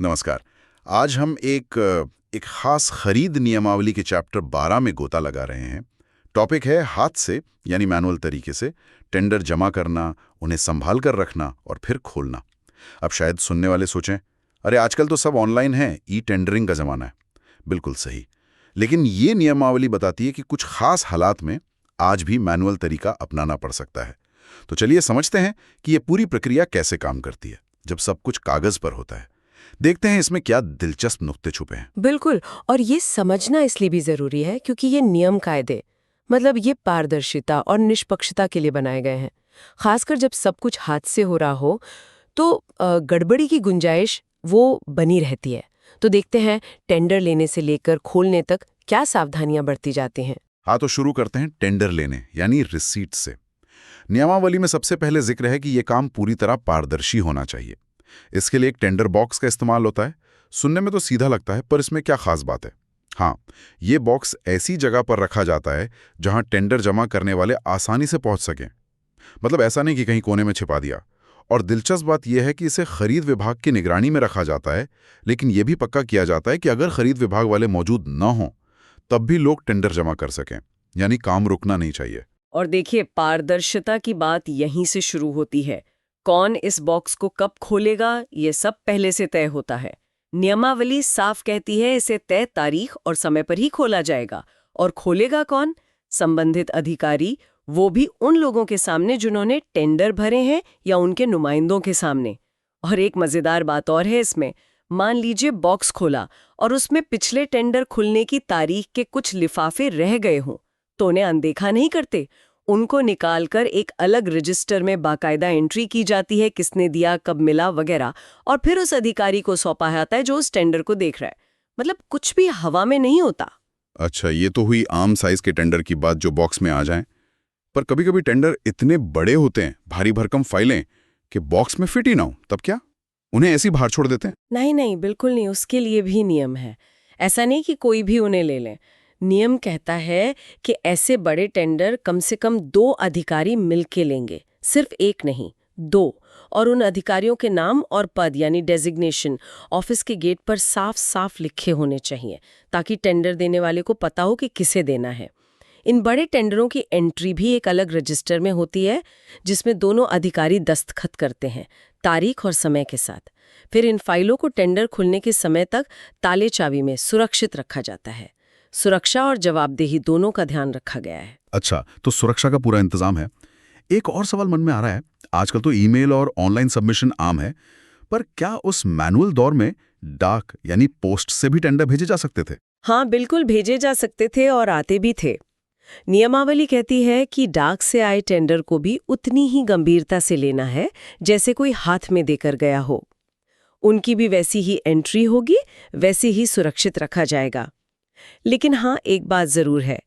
नमस्कार। आज हम एक खास खरीद नियमावली के चैप्टर 12 में गोता लगा रहे हैं। टॉपिक है हाथ से यानी मैनुअल तरीके से टेंडर जमा करना, उन्हें संभाल कर रखना और फिर खोलना। अब शायद सुनने वाले सोचें, अरे आजकल तो सब ऑनलाइन है, ई टेंडरिंग का जमाना है। बिल्कुल सही, लेकिन ये नियमावली बताती है कि कुछ खास हालात में आज भी मैनुअल तरीका अपनाना पड़ सकता है। तो चलिए समझते हैं कि ये पूरी प्रक्रिया कैसे काम करती है जब सब कुछ कागज पर होता है। देखते हैं इसमें क्या दिलचस्प नुक्ते छुपे हैं। बिल्कुल। और ये समझना इसलिए भी जरूरी है क्योंकि ये नियम कायदे मतलब ये पारदर्शिता और निष्पक्षता के लिए बनाए गए हैं। खासकर जब सब कुछ हाथ से हो रहा हो तो गड़बड़ी की गुंजाइश वो बनी रहती है। तो देखते हैं टेंडर लेने से लेकर खोलने तक क्या सावधानियां बरती जाती हैं। हाँ, तो शुरू करते हैं टेंडर लेने यानी रिसीट से। नियमावली में सबसे पहले जिक्र है कि यह काम पूरी तरह पारदर्शी होना चाहिए। इसके लिए एक टेंडर बॉक्स का इस्तेमाल होता है। सुनने में तो सीधा लगता है, पर इसमें क्या खास बात है? हाँ, ये बॉक्स ऐसी जगह पर रखा जाता है जहां टेंडर जमा करने वाले आसानी से पहुंच सकें। मतलब ऐसा नहीं कि कहीं कोने में छिपा दिया। और दिलचस्प बात यह है कि इसे खरीद विभाग की निगरानी में रखा जाता है, लेकिन यह भी पक्का किया जाता है कि अगर खरीद विभाग वाले मौजूद न हों तब भी लोग टेंडर जमा कर सकें, यानी काम रुकना नहीं चाहिए। और देखिए, पारदर्शिता की बात यहीं से शुरू होती है। कौन इस बॉक्स को कब खोलेगा, ये सब पहले से तय होता है। नियमावली साफ कहती है इसे तय तारीख और समय पर ही खोला जाएगा। और खोलेगा कौन? संबंधित अधिकारी, वो भी उन लोगों के सामने जिन्होंने टेंडर भरे हैं या उनके नुमाइंदों के सामने। और एक मजेदार बात और है इसमें। मान लीजिए बॉक्स खोला और उसमें पिछले टेंडर खुलने की तारीख के कुछ लिफाफे रह गए हों, तो उन्हें अनदेखा नहीं करते। उनको निकालकर एक अलग रजिस्टर में बाकायदा एंट्री की जाती है, किसने दिया, कब मिला वगैरह, और फिर उस अधिकारी को सौंपा जाता है जो उस टेंडर को देख रहा है। मतलब कुछ भी हवा में नहीं होता। अच्छा, ये तो हुई आम साइज के टेंडर की बात जो बॉक्स में आ जाएं। पर कभी कभी टेंडर इतने बड़े होते हैं, भारी भरकम फाइलें, कि बॉक्स में फिट ही ना हो, तब क्या? उन्हें ऐसी बाहर छोड़ देते हैं? नहीं नहीं, बिल्कुल नहीं। उसके लिए भी नियम है। ऐसा नहीं कि कोई भी उन्हें ले लें। नियम कहता है कि ऐसे बड़े टेंडर कम से कम 2 अधिकारी मिलके लेंगे, सिर्फ एक नहीं, 2। और उन अधिकारियों के नाम और पद यानी डेजिग्नेशन ऑफिस के गेट पर साफ साफ लिखे होने चाहिए, ताकि टेंडर देने वाले को पता हो कि किसे देना है। इन बड़े टेंडरों की एंट्री भी एक अलग रजिस्टर में होती है, जिसमें दोनों अधिकारी दस्तखत करते हैं, तारीख और समय के साथ। फिर इन फाइलों को टेंडर खुलने के समय तक ताले चाबी में सुरक्षित रखा जाता है। सुरक्षा और जवाबदेही दोनों का ध्यान रखा गया है। अच्छा, तो सुरक्षा का पूरा इंतजाम है। एक और सवाल मन में आ रहा है, आजकल तो ईमेल और ऑनलाइन सबमिशन आम है, पर क्या उस मैनुअल दौर में डाक यानी पोस्ट से भी टेंडर भेजे जा सकते थे? हाँ, बिल्कुल भेजे जा सकते थे और आते भी थे। नियमावली कहती है कि डाक से आए टेंडर को भी उतनी ही गंभीरता से लेना है जैसे कोई हाथ में देकर गया हो। उनकी भी वैसी ही एंट्री होगी, वैसे ही सुरक्षित रखा जाएगा। लेकिन हाँ, एक बात जरूर है,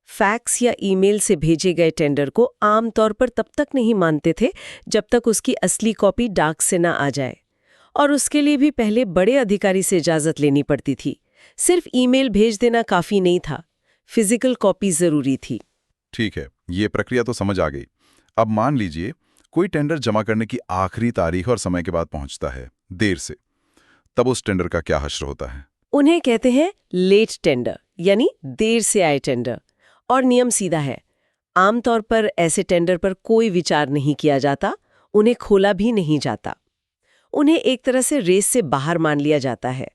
फैक्स या ईमेल से भेजे गए टेंडर को आमतौर पर तब तक नहीं मानते थे जब तक उसकी असली कॉपी डाक से ना आ जाए। और उसके लिए भी पहले बड़े अधिकारी से इजाजत लेनी पड़ती थी। सिर्फ ईमेल भेज देना काफी नहीं था, फिजिकल कॉपी जरूरी थी। ठीक है, ये प्रक्रिया तो समझ आ गई। अब मान लीजिए कोई टेंडर जमा करने की आखिरी तारीख और समय के बाद पहुंचता है, देर से, तब उस टेंडर का क्या हश्र होता है? उन्हें कहते हैं लेट टेंडर, यानी देर से आए टेंडर। और नियम सीधा है, आमतौर पर ऐसे टेंडर पर कोई विचार नहीं किया जाता, उन्हें खोला भी नहीं जाता। उन्हें एक तरह से रेस से बाहर मान लिया जाता है।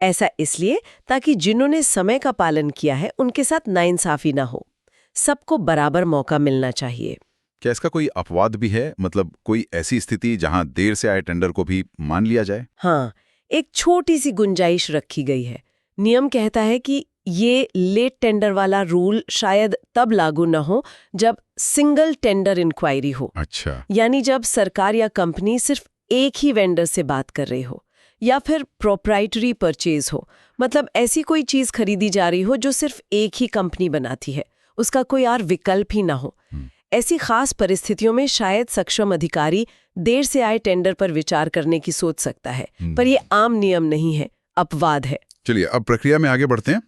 ऐसा इसलिए ताकि जिन्होंने समय का पालन किया है उनके साथ नाइंसाफी ना हो। सबको बराबर मौका मिलना चाहिए। क्या इसका कोई अपवाद भी है? मतलब कोई ऐसी स्थिति जहां देर से आए टेंडर को भी मान लिया जाए? हाँ, एक छोटी सी गुंजाइश रखी गई है। नियम कहता है कि ये लेट टेंडर वाला रूल शायद तब लागू न हो जब सिंगल टेंडर इंक्वायरी हो। अच्छा, यानी जब सरकार या कंपनी सिर्फ एक ही वेंडर से बात कर रही हो, या फिर प्रोप्राइटरी परचेज हो। मतलब ऐसी कोई चीज खरीदी जा रही हो जो सिर्फ एक ही कंपनी बनाती है, उसका कोई और विकल्प ही ना हो। ऐसी खास परिस्थितियों में शायद सक्षम अधिकारी देर से आए टेंडर पर विचार करने की सोच सकता है, पर यह आम नियम नहीं है, अपवाद है। चलिए अब प्रक्रिया में आगे बढ़ते हैं।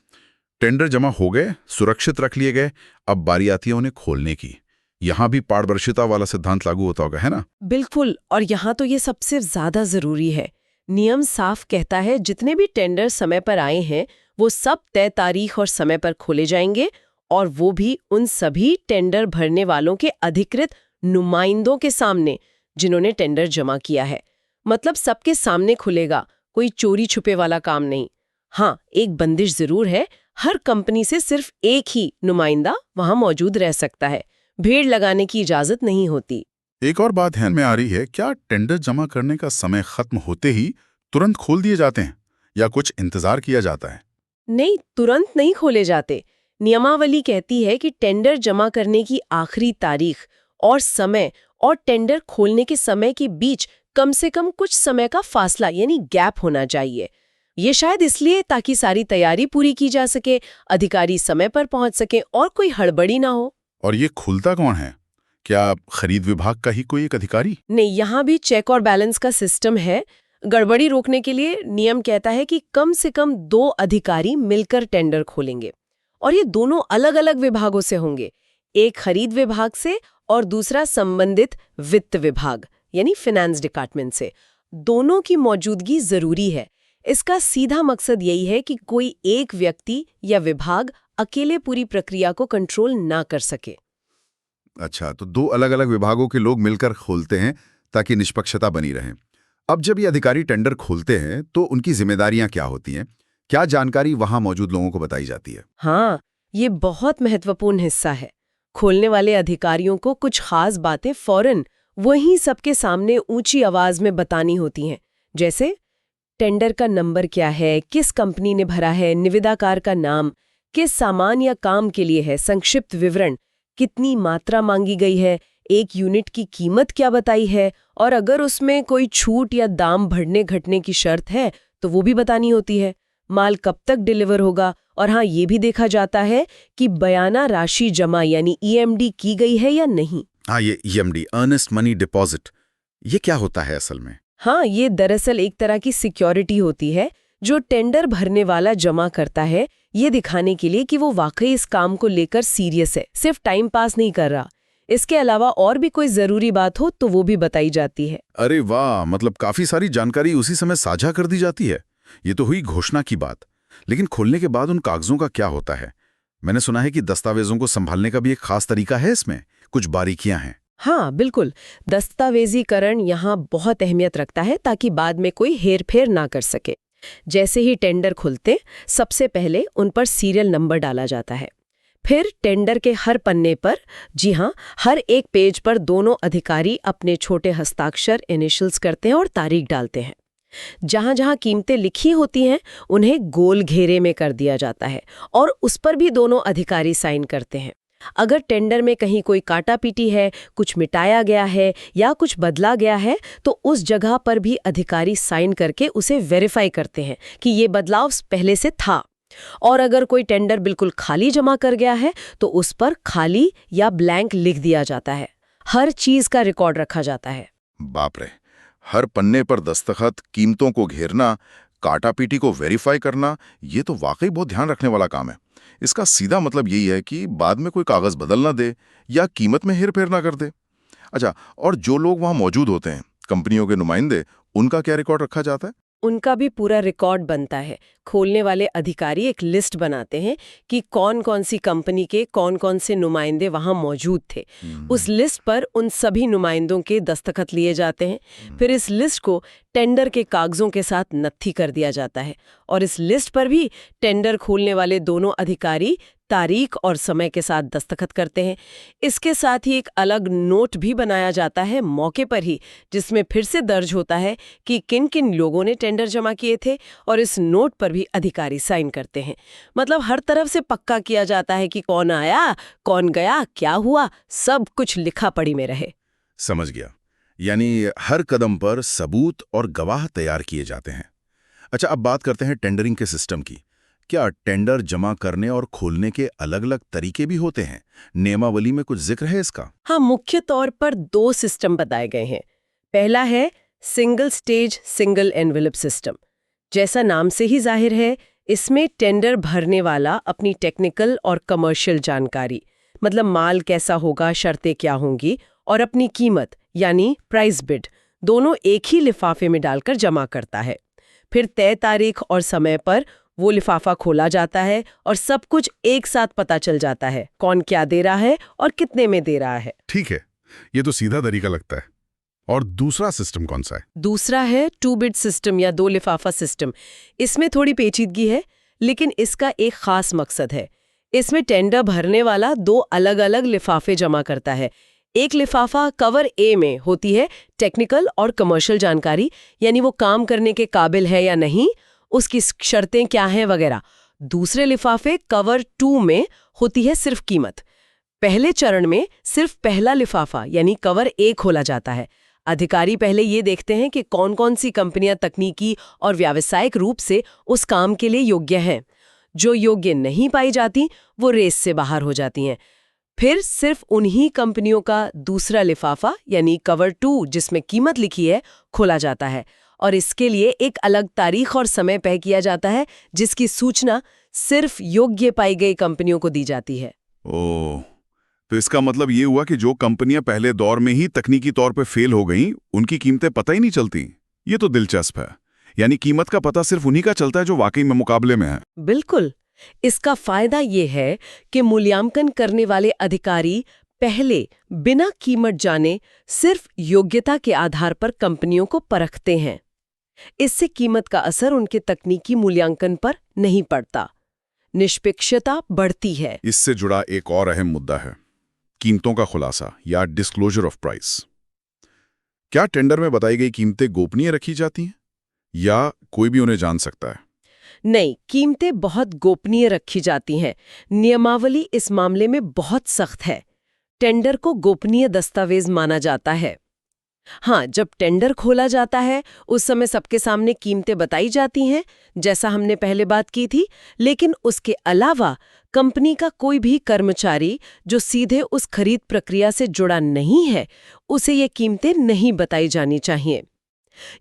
टेंडर जमा हो गए, सुरक्षित रख लिए गए, अब बारी आती है उन्हें खोलने की। यहाँ भी पारदर्शिता वाला सिद्धांत लागू होता होगा, है ना? बिल्कुल, और यहाँ तो ये सबसे ज्यादा जरूरी है। नियम साफ कहता है जितने भी टेंडर समय पर आए हैं वो सब तय तारीख और समय पर खोले जाएंगे, और वो भी उन सभी टेंडर भरने वालों के अधिकृत नुमाइंदों के सामने जिन्होंने टेंडर जमा किया है। मतलब सबके सामने खुलेगा, कोई चोरी छुपे वाला काम नहीं। हाँ, एक बंदिश जरूर है, हर कंपनी से सिर्फ एक ही नुमाइंदा वहां मौजूद रह सकता है, भीड़ लगाने की इजाजत नहीं होती। एक और बात ध्यान में आ रही है, क्या टेंडर जमा करने का समय खत्म होते ही तुरंत खोल दिए जाते हैं या कुछ इंतजार किया जाता है? नहीं, तुरंत नहीं खोले जाते। नियमावली कहती है कि टेंडर जमा करने की आखिरी तारीख और समय और टेंडर खोलने के समय के बीच कम से कम कुछ समय का फासला यानी गैप होना चाहिए। ये शायद इसलिए ताकि सारी तैयारी पूरी की जा सके, अधिकारी समय पर पहुंच सके और कोई हड़बड़ी ना हो। और ये खुलता कौन है? क्या खरीद विभाग का ही कोई एक अधिकारी? नहीं, यहाँ भी चेक और बैलेंस का सिस्टम है। गड़बड़ी रोकने के लिए नियम कहता है कि कम से कम 2 अधिकारी मिलकर टेंडर खोलेंगे, और ये दोनों अलग अलग विभागों से होंगे, एक खरीद विभाग से और दूसरा संबंधित वित्त विभाग यानी फाइनेंस डिपार्टमेंट से। दोनों की मौजूदगी जरूरी है। इसका सीधा मकसद यही है कि कोई एक व्यक्ति या विभाग अकेले पूरी प्रक्रिया को कंट्रोल ना कर सके। अच्छा, तो 2 अलग-अलग विभागों के लोग मिलकर खोलते हैं ताकि निष्पक्षता बनी रहे। अब जब ये अधिकारी टेंडर खोलते हैं तो उनकी जिम्मेदारियां क्या होती हैं? क्या जानकारी वहां मौजूद लोगों को बताई जाती है? हाँ, ये बहुत महत्वपूर्ण हिस्सा है। खोलने वाले अधिकारियों को कुछ खास बातें फौरन वहीं सबके सामने ऊंची आवाज में बतानी होती हैं, जैसे टेंडर का नंबर क्या है, किस कंपनी ने भरा है, निविदाकार का नाम, किस सामान या काम के लिए है, संक्षिप्त विवरण, कितनी मात्रा मांगी गई है, एक यूनिट की कीमत क्या बताई है, और अगर उसमें कोई छूट या दाम बढ़ने घटने की शर्त है तो वो भी बतानी होती है। माल कब तक डिलीवर होगा, और हाँ, ये भी देखा जाता है कि बयाना राशि जमा यानी EMD की गई है या नहीं। हाँ, ये EMD, अर्नेस्ट मनी डिपॉजिट, ये क्या होता है असल में? हाँ, ये दरअसल एक तरह की सिक्योरिटी होती है जो टेंडर भरने वाला जमा करता है, ये दिखाने के लिए कि वो वाकई इस काम को लेकर सीरियस है, सिर्फ टाइम पास नहीं कर रहा। इसके अलावा और भी कोई जरूरी बात हो तो वो भी बताई जाती है। अरे वाह, मतलब काफी सारी जानकारी उसी समय साझा कर दी जाती है। ये तो हुई घोषणा की बात, लेकिन खोलने के बाद उन कागजों का क्या होता है? मैंने सुना है कि दस्तावेजों को संभालने का भी एक खास तरीका है, इसमें कुछ बारीकियां हैं। हाँ, बिल्कुल। दस्तावेजीकरण यहाँ बहुत अहमियत रखता है ताकि बाद में कोई हेरफेर ना कर सके। जैसे ही टेंडर खुलते, सबसे पहले उन पर सीरियल नंबर डाला जाता है। फिर टेंडर के हर पन्ने पर, जी हाँ, हर एक पेज पर दोनों अधिकारी अपने छोटे हस्ताक्षर इनिशियल्स करते हैं और तारीख डालते हैं। जहां जहां कीमतें लिखी होती हैं उन्हें गोल घेरे में कर दिया जाता है और उस पर भी दोनों अधिकारी साइन करते हैं। अगर टेंडर में कहीं कोई काटा-पीटी है, कुछ मिटाया गया है या कुछ बदला गया है तो उस जगह पर भी अधिकारी साइन करके उसे वेरीफाई करते हैं कि ये बदलाव पहले से था। और अगर कोई टेंडर बिल्कुल खाली जमा कर गया है तो उस पर खाली या ब्लैंक लिख दिया जाता है। हर चीज का रिकॉर्ड रखा जाता है। बाप रे, हर पन्ने पर दस्तखत, कीमतों को घेरना, काटा-पीटी को वेरीफाई करना, ये तो वाकई बहुत ध्यान रखने वाला काम है। इसका सीधा मतलब यही है कि बाद में कोई कागज बदल ना दे या कीमत में हेरफेर ना कर दे। अच्छा, और जो लोग वहां मौजूद होते हैं, कंपनियों के नुमाइंदे, उनका क्या रिकॉर्ड रखा जाता है? उनका भी पूरा रिकॉर्ड बनता है। खोलने वाले अधिकारी एक लिस्ट बनाते हैं कि कौन कौन सी कंपनी के कौन कौन से नुमाइंदे वहां मौजूद थे। उस लिस्ट पर उन सभी नुमाइंदों के दस्तखत लिए जाते हैं। फिर इस लिस्ट को टेंडर के कागजों के साथ नत्थी कर दिया जाता है और इस लिस्ट पर भी टेंडर खोलने वाले दोनों अधिकारी तारीख और समय के साथ दस्तखत करते हैं। इसके साथ ही एक अलग नोट भी बनाया जाता है मौके पर ही, जिसमें फिर से दर्ज होता है कि किन किन लोगों ने टेंडर जमा किए थे और इस नोट पर भी अधिकारी साइन करते हैं। मतलब हर तरफ से पक्का किया जाता है कि कौन आया, कौन गया, क्या हुआ, सब कुछ लिखा पढ़ी में रहे। समझ गया, यानी हर कदम पर सबूत और गवाह तैयार किए जाते हैं। अच्छा, अब बात करते हैं टेंडरिंग के सिस्टम की। क्या टेंडर जमा करने और खोलने के अलग अलग तरीके भी होते हैं? नियमावली में कुछ जिक्र है इसका? हाँ, मुख्य तौर पर 2 सिस्टम बताए गए हैं। पहला है single stage single envelope system. जैसा नाम से ही जाहिर है, इसमें टेंडर भरने वाला अपनी टेक्निकल और कमर्शियल जानकारी, मतलब माल कैसा होगा, शर्तें क्या होंगी, और अपनी कीमत यानी प्राइस बिड दोनों एक ही लिफाफे में डालकर जमा करता है। फिर तय तारीख और समय पर वो लिफाफा खोला जाता है और सब कुछ एक साथ पता चल जाता है, कौन क्या दे रहा है और कितने में दे रहा है। ठीक है, ये तो सीधा तरीका लगता है। और दूसरा सिस्टम कौन सा है? दूसरा है 2-बिट सिस्टम या 2 लिफाफा सिस्टम। इसमें थोड़ी पेचीदगी है, लेकिन इसका एक खास मकसद है। इसमें टेंडर भरने वाला 2 अलग-अलग लिफाफे जमा करता है। एक लिफाफा कवर ए में होती है टेक्निकल और कमर्शियल जानकारी, यानी वो काम करने के काबिल है या नहीं, उसकी शर्तें क्या हैं वगैरह। दूसरे लिफाफे कवर 2 में होती है सिर्फ कीमत। पहले चरण में सिर्फ पहला लिफाफा यानी कवर ए खोला जाता है। अधिकारी पहले ये देखते हैं कि कौन-कौन सी कंपनियां तकनीकी और व्यावसायिक रूप से उस काम के लिए योग्य हैं। जो योग्य नहीं पाई जाती वो रेस से बाहर हो जाती हैं। फिर सिर्फ उन्हीं कंपनियों का दूसरा लिफाफा यानी कवर 2 जिसमें कीमत लिखी है खोला जाता है, और इसके लिए एक अलग तारीख और समय तय किया जाता है जिसकी सूचना सिर्फ योग्य पाई गई कंपनियों को दी जाती है। ओह, तो इसका मतलब ये हुआ कि जो कंपनियां पहले दौर में ही तकनीकी तौर पे फेल हो गईं, उनकी कीमतें पता ही नहीं चलती। ये तो दिलचस्प है। यानी कीमत का पता सिर्फ उन्हीं का चलता है जो वाकई में मुकाबले में है। बिल्कुल। इसका फायदा ये है कि मूल्यांकन करने वाले अधिकारी पहले बिना कीमत जाने सिर्फ योग्यता के आधार पर कंपनियों को परखते हैं। इससे कीमत का असर उनके तकनीकी मूल्यांकन पर नहीं पड़ता। निष्पक्षता बढ़ती है। इससे जुड़ा एक और अहम मुद्दा है कीमतों का खुलासा या डिस्क्लोजर ऑफ प्राइस। क्या टेंडर में बताई गई कीमतें गोपनीय रखी जाती हैं या कोई भी उन्हें जान सकता है? नहीं, कीमतें बहुत गोपनीय रखी जाती हैं। नियमावली इस मामले में बहुत सख्त है। टेंडर को गोपनीय दस्तावेज माना जाता है। हाँ, जब टेंडर खोला जाता है उस समय सबके सामने कीमतें बताई जाती हैं, जैसा हमने पहले बात की थी, लेकिन उसके अलावा कंपनी का कोई भी कर्मचारी जो सीधे उस खरीद प्रक्रिया से जुड़ा नहीं है, उसे ये कीमतें नहीं बताई जानी चाहिए।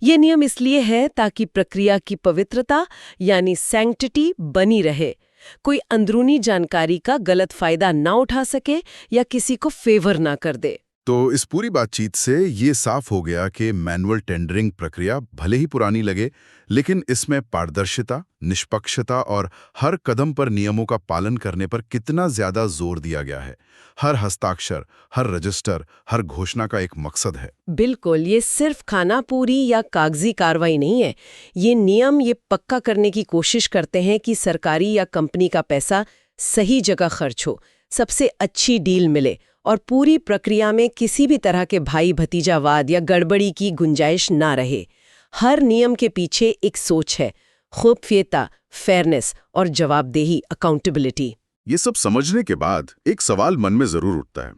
ये नियम इसलिए है ताकि प्रक्रिया की पवित्रता यानी सैंक्टिटी बनी रहे, कोई अंदरूनी जानकारी का गलत फायदा ना उठा सके या किसी को फेवर ना कर दे। तो इस पूरी बातचीत से ये साफ हो गया कि मैनुअल टेंडरिंग प्रक्रिया भले ही पुरानी लगे, लेकिन इसमें पारदर्शिता, निष्पक्षता और हर कदम पर नियमों का पालन करने पर कितना ज्यादा जोर दिया गया है। हर हस्ताक्षर, हर रजिस्टर, हर घोषणा का एक मकसद है। बिल्कुल, ये सिर्फ खानापूरी या कागजी कार्रवाई नहीं है। ये नियम ये पक्का करने की कोशिश करते हैं कि सरकारी या कंपनी का पैसा सही जगह खर्च हो, सबसे अच्छी डील मिले और पूरी प्रक्रिया में किसी भी तरह के भाई भतीजावाद या गड़बड़ी की गुंजाइश ना रहे। हर नियम के पीछे एक सोच है, खुफियता, फेयरनेस और जवाबदेही, अकाउंटेबिलिटी। ये सब समझने के बाद एक सवाल मन में जरूर उठता है।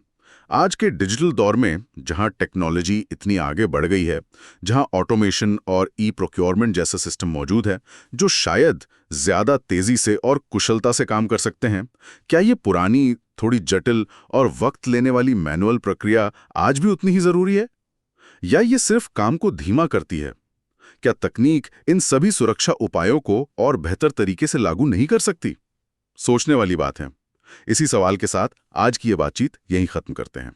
आज के डिजिटल दौर में जहां टेक्नोलॉजी इतनी आगे बढ़ गई है, जहां ऑटोमेशन और ई-प्रोक्योरमेंट जैसा सिस्टम मौजूद है जो शायद ज्यादा तेजी से और कुशलता से काम कर सकते हैं, क्या ये पुरानी, थोड़ी जटिल और वक्त लेने वाली मैनुअल प्रक्रिया आज भी उतनी ही जरूरी है, या ये सिर्फ काम को धीमा करती है? क्या तकनीक इन सभी सुरक्षा उपायों को और बेहतर तरीके से लागू नहीं कर सकती? सोचने वाली बात है। इसी सवाल के साथ आज की ये बातचीत यहीं खत्म करते हैं।